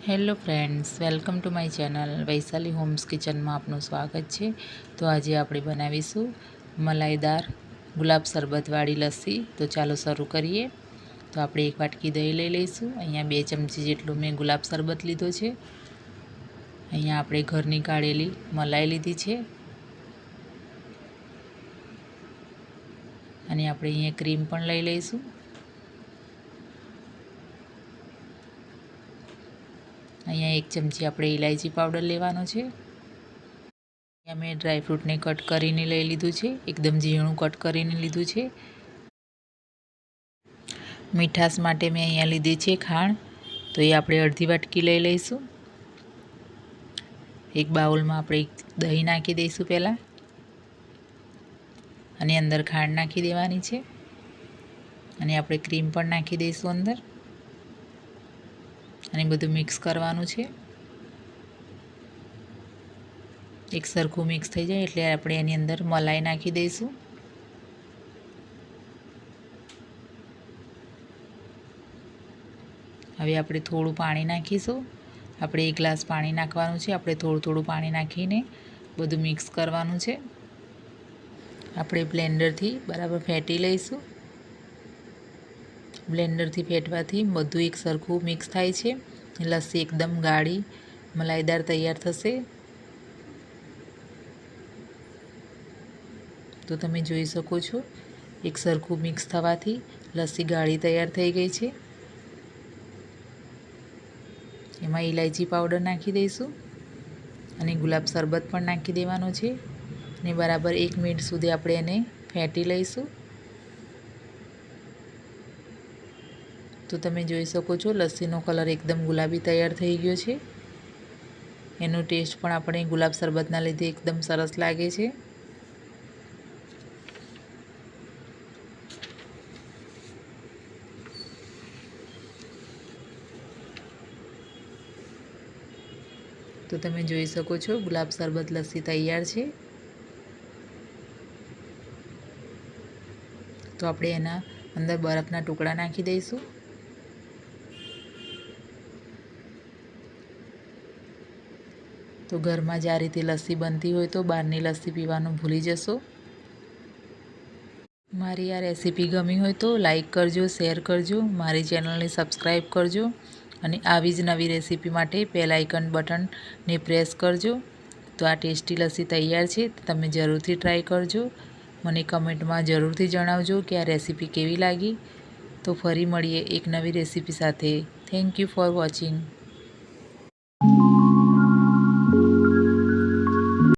Hello friends, welcome to my channel Vaishali homes કિચનમાં આપનું સ્વાગત છે। તો આજે આપણે બનાવીશું મલાઈદાર ગુલાબ શરબતવાળી લસ્સી। તો ચાલો શરૂ કરીએ। તો આપણે એક વાટકી દહીં લઈ લઈશું। અહીંયા 2 ચમચી જેટલું મેં ગુલાબ શરબત લીધો છે। અહીંયા આપણે ઘરની કાઢેલી મલાઈ લીધી છે અને આપણે અહીંયા ક્રીમ પણ લઈ લઈશું। અહીંયા 1 ચમચી આપણે ઇલાયચી પાવડર લેવાનો છે। અહીંયા મેં ડ્રાયફ્રૂટને કટ કરીને લઈ લીધું છે, એકદમ ઝીણું કટ કરીને લીધું છે। મીઠાશ માટે મેં અહીંયા લીધી છે ખાંડ, તો એ આપણે અડધી વાટકી લઈ લઈશું। એક બાઉલમાં આપણે દહીં નાખી દઈશું પહેલાં, અને અંદર ખાંડ નાખી દેવાની છે, અને આપણે ક્રીમ પણ નાખી દઈશું અંદર, અને બધું મિક્સ કરવાનું છે। એક સરખું મિક્સ થઈ જાય એટલે આપણે એની અંદર મલાઈ નાખી દઈશું। હવે આપણે થોડું પાણી નાખીશું। આપણે 1 ગ્લાસ પાણી નાખવાનું છે। આપણે થોડું પાણી નાખીને બધું મિક્સ કરવાનું છે। આપણે બ્લેન્ડરથી બરાબર ફેટી લઈશું। બ્લેન્ડરથી ફેટવાથી બધું એક સરખું મિક્સ થાય છે। લસ્સી એકદમ ગાઢી મલાઈદાર તૈયાર થશે। તો તમે જોઈ શકો છો, એક સરખું મિક્સ થવાથી લસ્સી ગાઢી તૈયાર થઈ ગઈ છે। એમાં ઇલાયચી પાવડર નાખી દઈશું અને ગુલાબ શરબત પણ નાખી દેવાનો છે, અને બરાબર 1 મિનિટ સુધી આપણે એને ફેટી લઈશું। તો તમે જોઈ શકો છો, લસ્સીનો કલર એકદમ ગુલાબી તૈયાર થઈ ગયો છે। એનો ટેસ્ટ પણ આપણે ગુલાબ શરબતના લીધે એકદમ સરસ લાગે છે। તો તમે જોઈ શકો છો, ગુલાબ શરબત લસ્સી તૈયાર છે। તો આપણે એના અંદર બરફના ટુકડા નાખી દઈશું। તો ઘરમાં જ આ રીતે લસ્સી બનતી હોય તો બહારની લસ્સી પીવાનું ભૂલી જશો। મારી આ રેસીપી ગમી હોય તો લાઈક કરજો, શેર કરજો, મારી ચેનલને સબસ્ક્રાઈબ કરજો, અને આવી જ નવી રેસીપી માટે બેલ આઇકન બટનને પ્રેસ કરજો। તો આ ટેસ્ટી લસ્સી તૈયાર છે, તમે જરૂરથી ટ્રાય કરજો। મને કમેન્ટમાં જરૂરથી જણાવજો કે આ રેસીપી કેવી લાગી। તો ફરી મળીએ એક નવી રેસીપી સાથે। Thank you for watching.